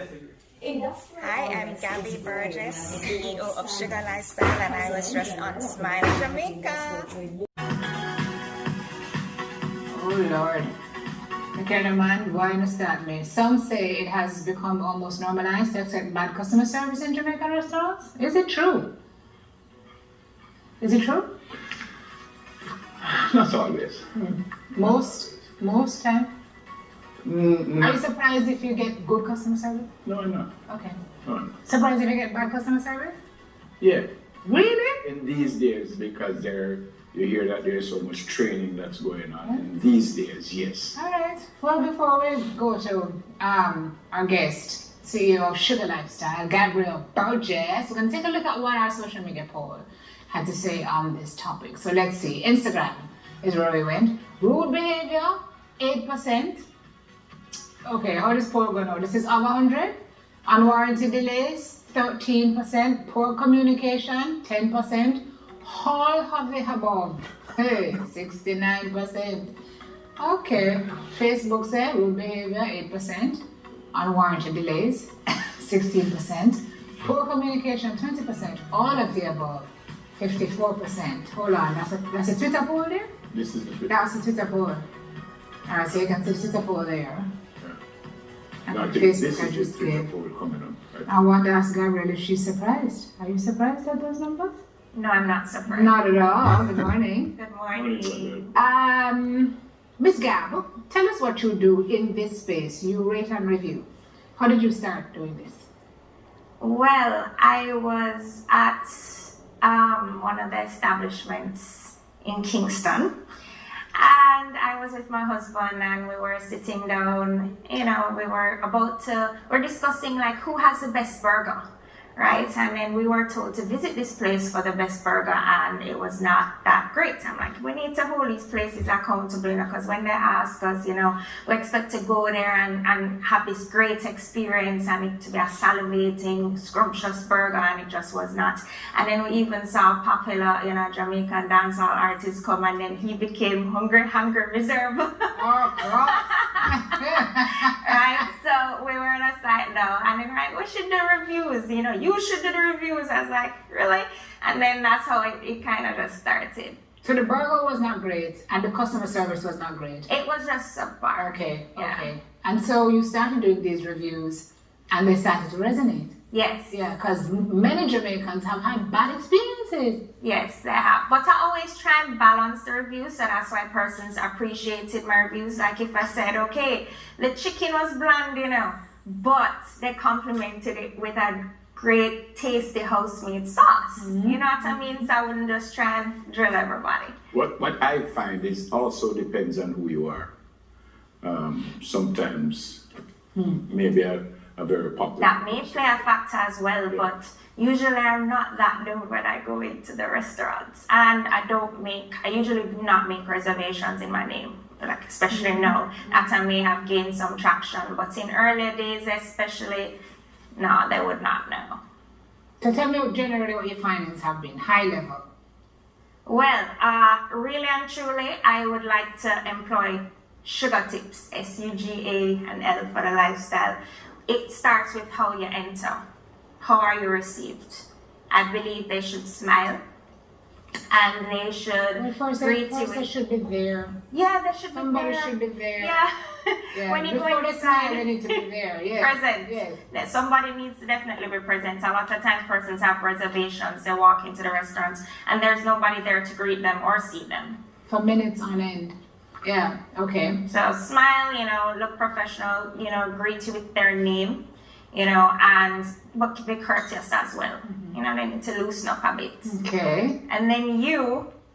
Hi, I'm Gabby Burgess, CEO of Suga Lifestyle, and I was just on Smile, Jamaica. Oh Lord. Okay, man, why not start me? Some say it has become almost normalized to accept bad customer service in Jamaican restaurants. Is it true? Is it true? Not always. Most time? No. Are you surprised if you get good customer service? No, I'm not. Okay. No, I'm not. Surprised if you get bad customer service? Yeah. Really? In these days, because you hear that there's so much training that's going on. In these days, yes. All right. Well, before we go to our guest, CEO of Suga Lifestyle, Gabriel Burgess, we're going to take a look at what our social media poll had to say on this topic. So let's see. Instagram is where we went. Rude behavior, 8%. Okay, how does poll go now? This is over 100. Unwarranted delays, 13%. Poor communication, 10%. All of the above, hey, 69%. Okay, Facebook said rude behavior, 8%. Unwarranted delays, 16%. Poor communication, 20%. All of the above, 54%. Hold on, that's a Twitter poll there? This is the Twitter. That's a Twitter poll. Alright, so you can see the Twitter poll there. No, I think this is just Twitter poll coming up. Right? I want to ask Gabrielle if she's surprised. Are you surprised at those numbers? No, I'm not surprised. Not at all. Good morning. Good morning. Miss Gab, tell us what you do in this space. You rate and review. How did you start doing this? Well, I was at one of the establishments in Kingston, and I was with my husband, and we were sitting down, we're discussing like who has the best burger, right? And then we were told to visit this place for the best burger, and it was not that great. I'm like, we need to hold these places accountable, because when they ask us, we expect to go there and have this great experience and it to be a salivating, scrumptious burger, and it just was not. And then we even saw a popular, Jamaican dancehall artist come, and then he became hungry, miserable. Oh, God. Right? So we were just like, no. And then, right, we should do reviews, you should do the reviews. I was like, really? And then that's how it kind of just started. So the burger was not great and the customer service was not great? It was just subpar. Okay, Yeah. okay. And so you started doing these reviews and they started to resonate? Yes. Yeah, because many Jamaicans have had bad experiences. Yes, they have. But I always try and balance the reviews, so that's why persons appreciated my reviews. Like if I said, okay, the chicken was bland, but they complimented it with a great tasty house-made sauce. Mm-hmm. You know what I mean? So I wouldn't just try and drill everybody. What I find is also depends on who you are. Sometimes maybe a very popular. That may play a factor as well, but usually I'm not that known when I go into the restaurants. And I usually do not make reservations in my name. Like especially now that I may have gained some traction, but in earlier days especially, no, they would not know. So tell me generally what your findings have been, high level. Well, really and truly, I would like to employ Suga tips, SUGA and L for the lifestyle. It starts with how you enter. How are you received? I believe they should smile. And they should greet you. They should be there. Yeah, they should Somebody be there. should be there. Yeah. When you go Before they inside, smile, they need to be there. Yes. present. Yes. That somebody needs to definitely be present. A lot of times persons have reservations. They walk into the restaurants and there's nobody there to greet them or see them. For minutes on end. Yeah, okay. So smile, look professional, greet you with their name, and but be courteous as well. They need to loosen up a bit. Okay. And then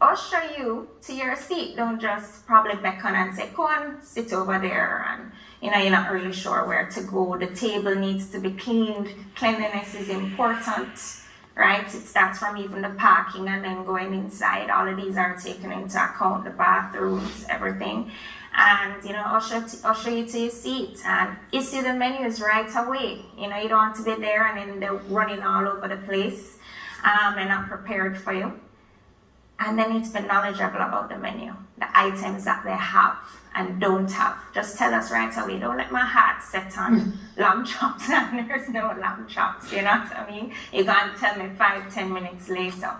usher you to your seat. Don't just probably beckon and say, go on, sit over there. And, you're not really sure where to go. The table needs to be cleaned. Cleanliness is important, right? It starts from even the parking and then going inside. All of these are taken into account, the bathrooms, everything. And, usher you to your seat and issue the menus right away. You don't want to be there and then they're running all over the place and not prepared for you. And they need to be knowledgeable about the menu, the items that they have and don't have. Just tell us right away. Don't let my heart set on lamb chops and there's no lamb chops, you know what I mean? You can't tell me 5-10 minutes later.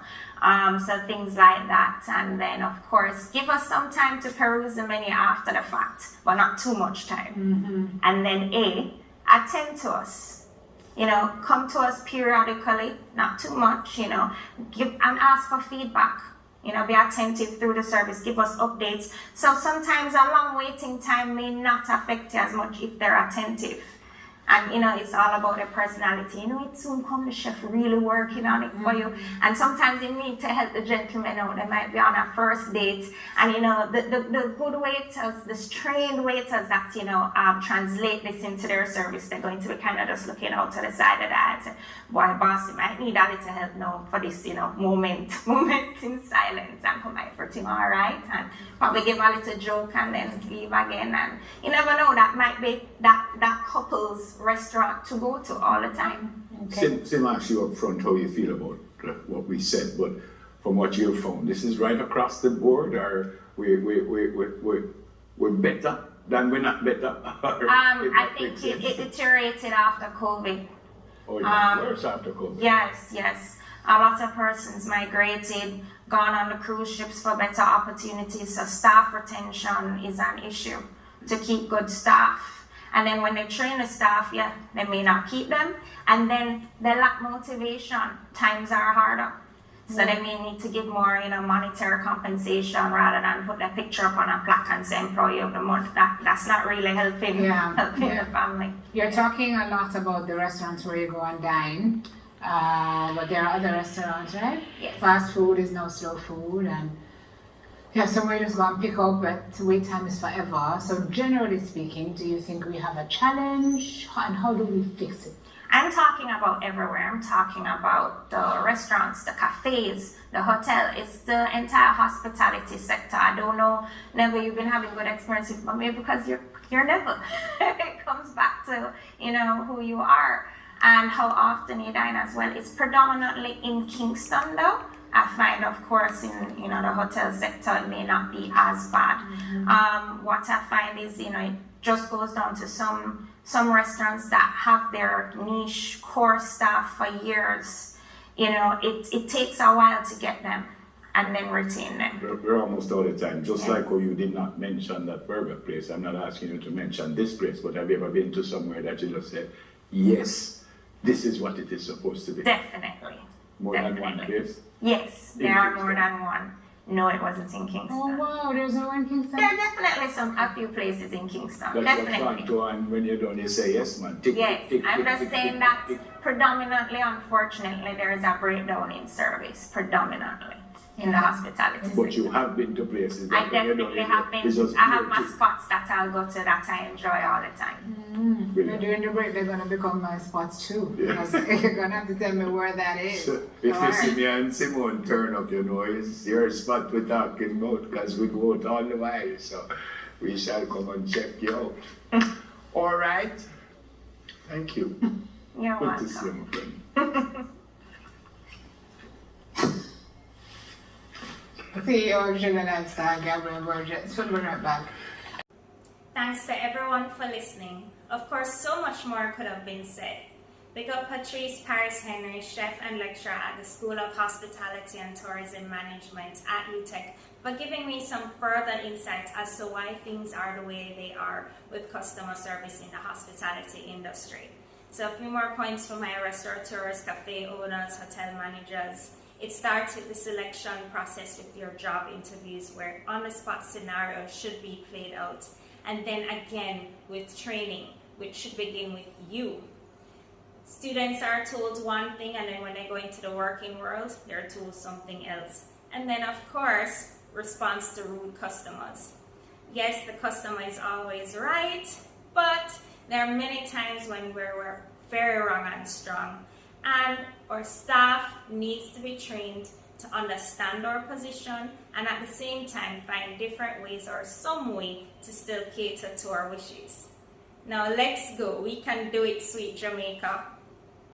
So things like that. And then, of course, give us some time to peruse the menu after the fact, but not too much time. And then attend to us. You know, come to us periodically, not too much, you know, give and ask for feedback. You know, be attentive through the service, give us updates. So sometimes a long waiting time may not affect you as much if they're attentive. And, you know, it's all about their personality. You know, it soon come the chef really working on it for you. And sometimes you need to help the gentlemen out. They might be on a first date. And, you know, the good waiters, the trained waiters that, you know, translate this into their service, they're going to be kind of just looking out to the side of the eye and say, boy, boss, you might need a little help now for this, you know, moment in silence. And come out for everything all right. And probably give a little joke and then leave again. And you never know, that might be that couple's restaurant to go to all the time. Okay. Same ask you up front how you feel about what we said, but from what you've found, this is right across the board, or we're better than we're not better? I think it deteriorated after COVID. Oh, it got worse after COVID. Yes. A lot of persons migrated, gone on the cruise ships for better opportunities, so staff retention is an issue to keep good staff. And then when they train the staff, they may not keep them. And then they lack motivation. Times are harder. So they may need to give more, you know, monetary compensation rather than put their picture up on a plaque and say employee of the month. That's not really helping the family. You're talking a lot about the restaurants where you go and dine. But there are other restaurants, right? Yes. Fast food is now slow food, and somewhere you just go and pick up, but wait time is forever. So generally speaking, do you think we have a challenge, and how do we fix it? I'm talking about everywhere. I'm talking about the restaurants, the cafes, the hotel. It's the entire hospitality sector. I don't know, never you've been having good experiences, but maybe because you're never. It comes back to, you know, who you are and how often you dine as well. It's predominantly in Kingston though. I find, of course, in, you know, the hotel sector, it may not be as bad. What I find is, you know, it just goes down to some restaurants that have their niche core staff for years. You know, it takes a while to get them and then retain them. We're almost all the time. Just like how you did not mention that burger place. I'm not asking you to mention this place, but have you ever been to somewhere that you just said, yes, this is what it is supposed to be? Definitely. More than one place? Yes, there are more than one. No, it wasn't in Kingston. Oh wow, there's no one in Kingston? There are definitely a few places in Kingston. That's Definitely. and when you're done, you say, yes, man. I'm just saying that predominantly, unfortunately, there is a breakdown in service, predominantly, in the hospitality But sector. you have been to places that I definitely have been. I have my spots that I'll go to that I enjoy all the time. During the break, they're going to become my spots too. Because you're going to have to tell me where that is. So if you see me and Simone turn up, you know, it's your spot we're talking about, because we go out all the while. So we shall come and check you out. All right. Thank you. You're Good welcome. to see you, my friend. CEO of Suga Lifestyle, Gabriel Burgess. We'll be right back. Thanks to everyone for listening. Of course, so much more could have been said. Big up Patrice Paris Henry, chef and lecturer at the School of Hospitality and Tourism Management at UTech, for giving me some further insight as to why things are the way they are with customer service in the hospitality industry. So a few more points for my restaurateurs, cafe owners, hotel managers. It starts with the selection process with your job interviews, where on-the-spot scenarios should be played out. And then again with training, which should begin with you. Students are told one thing, and then when they go into the working world, they're told something else. And then of course, response to rude customers. Yes, the customer is always right, but there are many times when we're very wrong and strong. And our staff needs to be trained to understand our position and at the same time find different ways or some way to still cater to our wishes. Now let's go. We can do it, sweet Jamaica.